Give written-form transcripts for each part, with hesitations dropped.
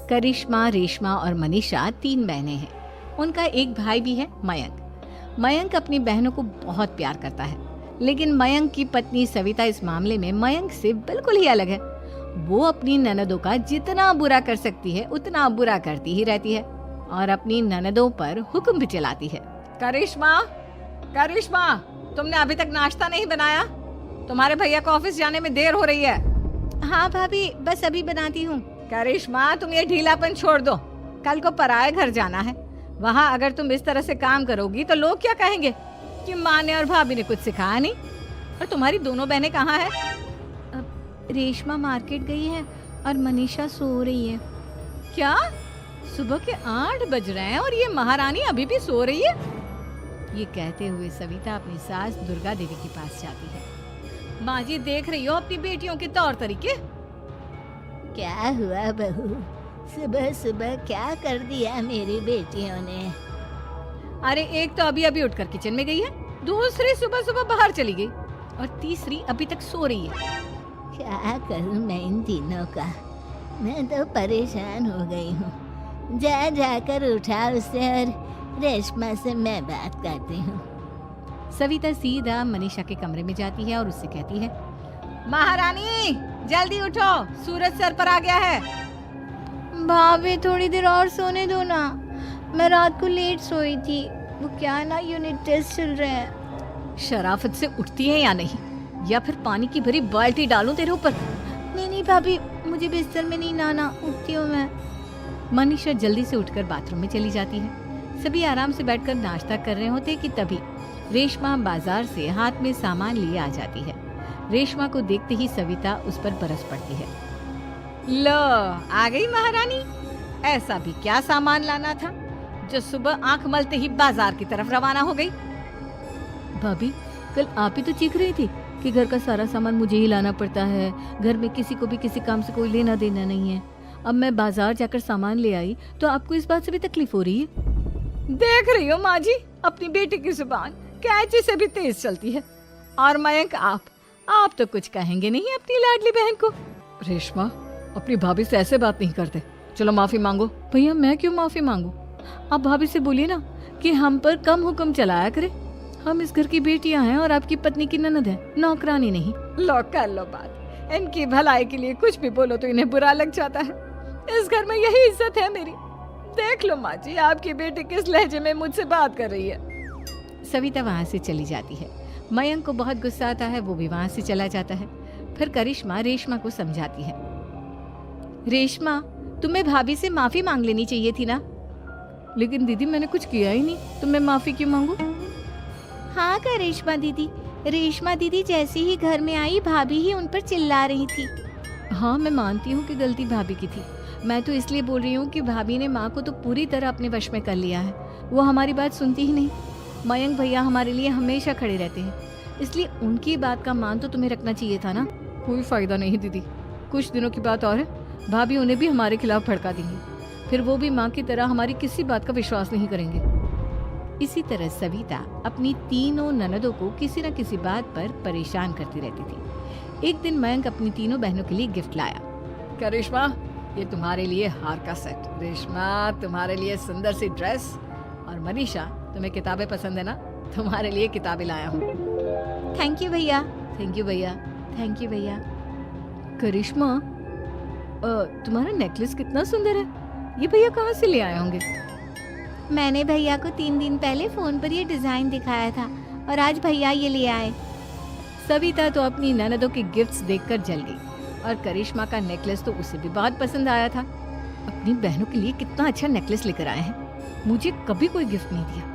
करिश्मा, रेशमा और मनीषा 3 बहनें हैं। उनका एक भाई भी है, मयंक। मयंक अपनी बहनों को बहुत प्यार करता है, लेकिन मयंक की पत्नी सविता इस मामले में मयंक से बिल्कुल ही अलग है। वो अपनी ननदों का जितना बुरा कर सकती है उतना बुरा करती ही रहती है और अपनी ननदों पर हुक्म भी चलाती है। करिश्मा, करिश्मा, तुमने अभी तक नाश्ता नहीं बनाया? तुम्हारे भैया को ऑफिस जाने में देर हो रही है। हाँ भाभी, बस अभी बनाती हूँ। करिश्मा, तुम ये ढीलापन छोड़ दो। कल को पराये घर जाना है। वहाँ अगर तुम इस तरह से काम करोगी तो लोग क्या कहेंगे कि माँ ने और भाभी ने कुछ सिखाया नहीं। और तुम्हारी दोनों बहनें कहाँ है? रेशमा मार्केट गई है और मनीषा सो रही है। क्या? सुबह के 8 बज रहे हैं और ये महारानी अभी भी सो रही है? ये कहते हुए सविता अपनी सास दुर्गा देवी के पास जाती है। माँ जी, देख रही हो अपनी बेटियों के तौर तरीके? क्या हुआ बहू, सुबह सुबह क्या कर दिया मेरी बेटियों ने? अरे एक तो अभी अभी उठकर किचन में गई है, दूसरी सुबह सुबह बाहर चली गई और तीसरी अभी तक सो रही है। क्या करूं मैं इन तीनों का, मैं तो परेशान हो गई हूँ। जा जाकर उठा उसे और रेशमा से मैं बात करती हूँ। सविता सीधा मनीषा के कमरे में जाती है और उससे कहती है, महारानी जल्दी उठो, सूरज सर पर आ गया है। भाभी थोड़ी देर और सोने दो ना, मैं रात को लेट सोई थी। वो क्या है ना, यूनिट टेस्ट चल रहे हैं। शराफत से उठती है या नहीं, या फिर पानी की भरी बाल्टी डालूं तेरे ऊपर? नहीं भाभी, मुझे बिस्तर में नहीं लाना, उठती हूँ मैं। मनीषा जल्दी से उठकर बाथरूम में चली जाती है। सभी आराम से बैठकर नाश्ता कर रहे होते कि तभी रेशमा बाजार से हाथ में सामान लिए आ जाती है। रेशमा को देखते ही सविता उस पर बरस पड़ती है। लो, आ गई महारानी। ऐसा भी क्या सामान लाना था जो सुबह आंख मलते ही बाजार की तरफ रवाना हो गई? भाभी, कल आप ही तो चीख रही थी कि घर का सारा सामान मुझे ही लाना पड़ता है, घर में किसी को भी किसी काम से कोई लेना देना नहीं है। अब मैं बाजार जाकर सामान ले आई तो आपको इस बात से भी तकलीफ हो रही है? देख रही हो माँ जी, अपनी बेटी की जुबान कैंची से भी तेज चलती है। और मयंक, आप तो कुछ कहेंगे नहीं अपनी लाडली बहन को। रेशमा, अपनी भाभी से ऐसे बात नहीं करते। चलो माफी मांगो। भैया, मैं क्यों माफी मांगू? आप भाभी से बोलिए ना कि हम पर कम हुक्म चलाया करे। हम इस घर की बेटियां हैं और आपकी पत्नी की ननद है, नौकरानी नहीं। लो कर लो बात। इनकी भलाई के लिए कुछ भी बोलो तो इन्हें बुरा लग जाता है। इस घर में यही इज्जत है मेरी। देख लो माँ जी, आपकी बेटी किस लहजे में मुझसे बात कर रही है। सविता वहाँ से चली जाती है। मयंक को बहुत गुस्सा आता है, वो भी वहाँ से चला जाता है। फिर करिश्मा रेशमा को समझाती है। रेशमा, तुम्हें भाभी से माफी मांग लेनी चाहिए थी ना। लेकिन दीदी, मैंने कुछ किया ही नहीं, तो मैं माफी क्यों मांगू? हाँ करिश्मा दीदी, रेशमा दीदी जैसे ही घर में आई भाभी ही उन पर चिल्ला रही थी। हाँ, मैं मानती हूँ कि गलती भाभी की थी। मैं तो इसलिए बोल रही हूँ कि भाभी ने माँ को तो पूरी तरह अपने वश में कर लिया है। वो हमारी बात सुनती ही नहीं। मयंक भैया हमारे लिए हमेशा खड़े रहते हैं, इसलिए उनकी बात का मान तो तुम्हें रखना चाहिए था ना। कोई फायदा नहीं दीदी, कुछ दिनों की बात और है, भाभी उन्हें भी हमारे खिलाफ भड़का देंगी। फिर वो भी माँ की तरह हमारी किसी बात का विश्वास नहीं करेंगे। इसी तरह सविता अपनी तीनों ननदों को किसी न किसी बात पर परेशान करती रहती थी। एक दिन मयंक अपनी तीनों बहनों के लिए गिफ्ट लाया। क्या रेशमा, ये तुम्हारे लिए हार का सेट। रेशमा, तुम्हारे लिए सुंदर सी ड्रेस। और मनीषा, तुम्हें किताबें पसंद है ना, तुम्हारे लिए किताबें लाया हूँ। थैंक यू भैया। थैंक यू भैया। थैंक यू भैया। करिश्मा, तुम्हारा नेकलेस कितना सुंदर है, ये भैया कहाँ से ले आए होंगे? मैंने भैया को 3 दिन पहले फोन पर ये डिजाइन दिखाया था और आज भैया ये ले आए। सविता तो अपनी ननदों के गिफ्ट्स देखकर जल गई और करिश्मा का नेकलेस तो उसे भी बहुत पसंद आया था। अपनी बहनों के लिए कितना अच्छा नेकलेस लेकर आए हैं, मुझे कभी कोई गिफ्ट नहीं दिया।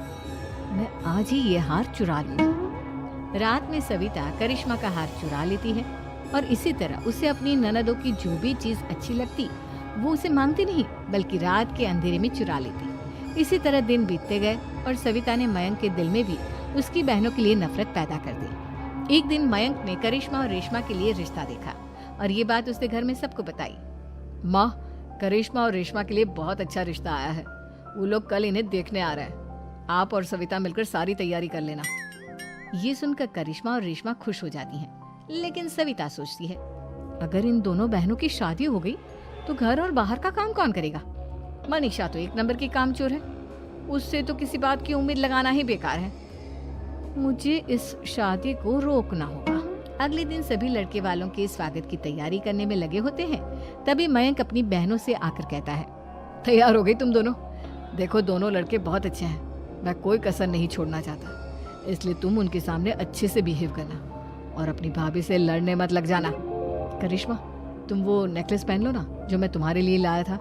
मैं आज ही ये हार चुरा लूंगी। रात में सविता करिश्मा का हार चुरा लेती है और इसी तरह उसे अपनी ननदों की जो भी चीज अच्छी लगती वो उसे मांगती नहीं, बल्कि रात के अंधेरे में चुरा लेती। इसी तरह दिन बीतते गए और सविता ने मयंक के दिल में भी उसकी बहनों के लिए नफरत पैदा कर दी। एक दिन मयंक ने करिश्मा और रेशमा के लिए रिश्ता देखा और ये बात उसने घर में सबको बताई। माँ, करिश्मा और रेशमा के लिए बहुत अच्छा रिश्ता आया है। वो लोग कल इन्हें देखने आ रहे हैं। आप और सविता मिलकर सारी तैयारी कर लेना। ये सुनकर करिश्मा और रेशमा खुश हो जाती हैं, लेकिन सविता सोचती है, अगर इन दोनों बहनों की शादी हो गई तो घर और बाहर का काम कौन करेगा? मनीषा तो एक नंबर की कामचोर है, उससे तो किसी बात की उम्मीद लगाना ही बेकार है। मुझे इस शादी को रोकना होगा। अगले दिन सभी लड़के वालों के स्वागत की तैयारी करने में लगे होते हैं। तभी मयंक अपनी बहनों से आकर कहता है, तैयार हो गई तुम दोनों? देखो दोनों लड़के बहुत अच्छे हैं, मैं कोई कसर नहीं छोड़ना चाहता, इसलिए तुम उनके सामने अच्छे से बिहेव करना और अपनी भाभी से लड़ने मत लग जाना। करिश्मा, तुम वो नेकलेस पहन लो ना जो मैं तुम्हारे लिए लाया था।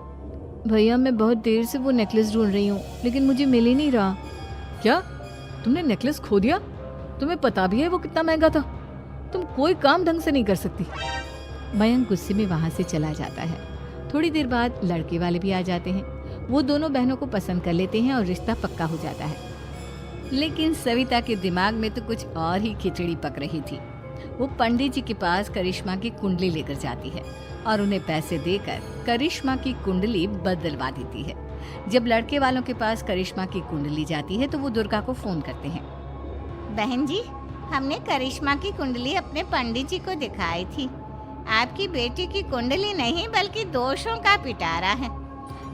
भैया मैं बहुत देर से वो नेकलेस ढूंढ रही हूँ, लेकिन मुझे मिल ही नहीं रहा। क्या तुमने नेकलेस खो दिया? तुम्हें पता भी है वो कितना महंगा था? तुम कोई काम ढंग से नहीं कर सकती। मयंक गुस्से में वहां से चला जाता है। थोड़ी देर बाद लड़के वाले भी आ जाते हैं। वो दोनों बहनों को पसंद कर लेते हैं और रिश्ता पक्का हो जाता है। लेकिन सविता के दिमाग में तो कुछ और ही खिचड़ी पक रही थी। वो पंडित जी के पास करिश्मा की कुंडली लेकर जाती है और उन्हें पैसे देकर करिश्मा की कुंडली बदलवा देती है। जब लड़के वालों के पास करिश्मा की कुंडली जाती है तो वो दुर्गा को फोन करते हैं। बहन जी, हमने करिश्मा की कुंडली अपने पंडित जी को दिखाई थी। आपकी बेटी की कुंडली नहीं बल्कि दोषों का पिटारा है।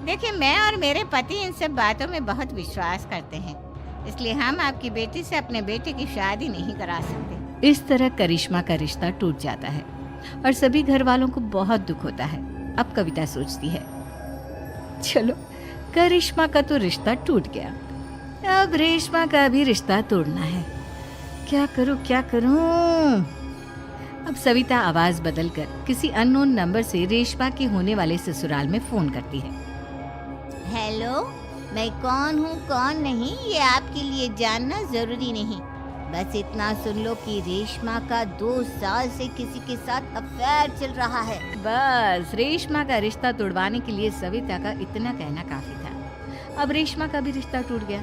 देखिए, मैं और मेरे पति इन सब बातों में बहुत विश्वास करते हैं, इसलिए हम आपकी बेटी से अपने बेटे की शादी नहीं करा सकते। इस तरह करिश्मा का रिश्ता टूट जाता है और सभी घर वालों को बहुत दुख होता है। अब कविता सोचती है, चलो करिश्मा का तो रिश्ता टूट गया, अब रेशमा का भी रिश्ता तोड़ना है। क्या करूं? अब सविता आवाज बदलकर किसी अननोन नंबर से रेशमा के होने वाले ससुराल में फोन करती है। हेलो, मैं कौन हूँ कौन नहीं ये आपके लिए जानना जरूरी नहीं। बस इतना सुन लो कि रेशमा का 2 साल से किसी के साथ अफेयर चल रहा है। बस रेशमा का रिश्ता तोड़वाने के लिए सविता का इतना कहना काफी था। अब रेशमा का भी रिश्ता टूट गया।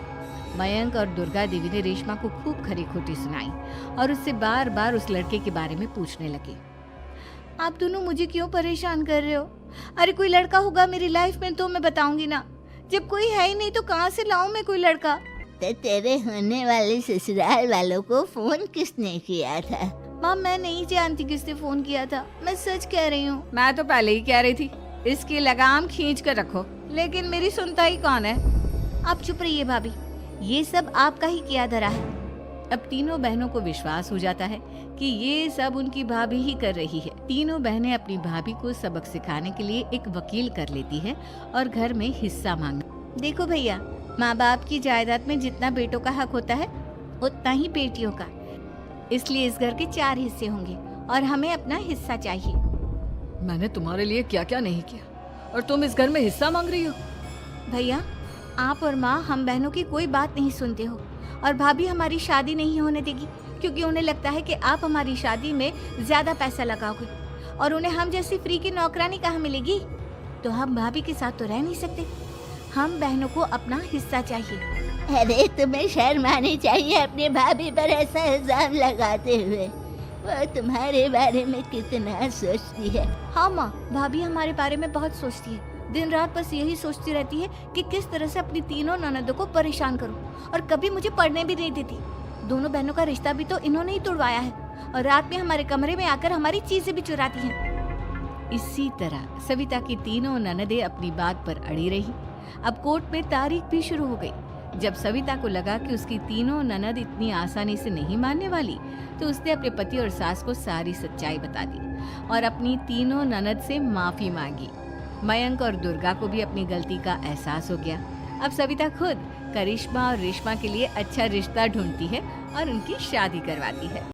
मयंक और दुर्गा देवी ने रेशमा को खूब खरी खोटी सुनाई और उससे बार बार उस लड़के के बारे में पूछने लगे। आप दोनों मुझे क्यों परेशान कर रहे हो? अरे कोई लड़का होगा मेरी लाइफ में तो मैं बताऊंगी ना, जब कोई है ही नहीं तो कहाँ से लाऊं मैं कोई लड़का? तो तेरे होने वाले ससुराल वालों को फोन किसने किया था? माँ मैं नहीं जानती किसने फोन किया था, मैं सच कह रही हूँ। मैं तो पहले ही कह रही थी इसकी लगाम खींच कर रखो, लेकिन मेरी सुनता ही कौन है। आप चुप रहिए भाभी, ये सब आपका ही किया धरा है। अब तीनों बहनों को विश्वास हो जाता है कि ये सब उनकी भाभी ही कर रही है। तीनों बहनें अपनी भाभी को सबक सिखाने के लिए एक वकील कर लेती है और घर में हिस्सा मांग। देखो भैया, माँ बाप की जायदाद में जितना बेटों का हक होता है उतना ही बेटियों का, इसलिए इस घर के 4 हिस्से होंगे और हमें अपना हिस्सा चाहिए। मैंने तुम्हारे लिए क्या क्या नहीं किया और तुम इस घर में हिस्सा मांग रही हो? भैया, आप और माँ हम बहनों की कोई बात नहीं सुनते हो और भाभी हमारी शादी नहीं होने देगी क्योंकि उन्हें लगता है कि आप हमारी शादी में ज्यादा पैसा लगाओगे और उन्हें हम जैसी फ्री की नौकरानी कहाँ मिलेगी। तो हम भाभी के साथ तो रह नहीं सकते, हम बहनों को अपना हिस्सा चाहिए। अरे तुम्हें शर्म आनी चाहिए अपनी भाभी पर ऐसा इल्जाम लगाते हुए। वो तुम्हारे बारे में कितना सोचती है। हाँ माँ, भाभी हमारे बारे में बहुत सोचती है, दिन रात बस यही सोचती रहती है कि किस तरह से अपनी तीनों ननदों को परेशान करूं और कभी मुझे पढ़ने भी नहीं देती। दोनों बहनों का रिश्ता भी तो इन्होंने ही तोड़वाया है और रात में हमारे कमरे में आकर हमारी चीजें भी चुराती हैं। इसी तरह सविता की तीनों ननदें अपनी बात पर अड़ी रही। अब कोर्ट में तारीख भी शुरू हो गई। जब सविता को लगा कि उसकी तीनों ननद इतनी आसानी से नहीं मानने वाली, तो उसने अपने पति और सास को सारी सच्चाई बता दी और अपनी तीनों ननद से माफी मांगी। मयंक और दुर्गा को भी अपनी गलती का एहसास हो गया। अब सविता खुद करिश्मा और रेशमा के लिए अच्छा रिश्ता ढूंढती है और उनकी शादी करवाती है।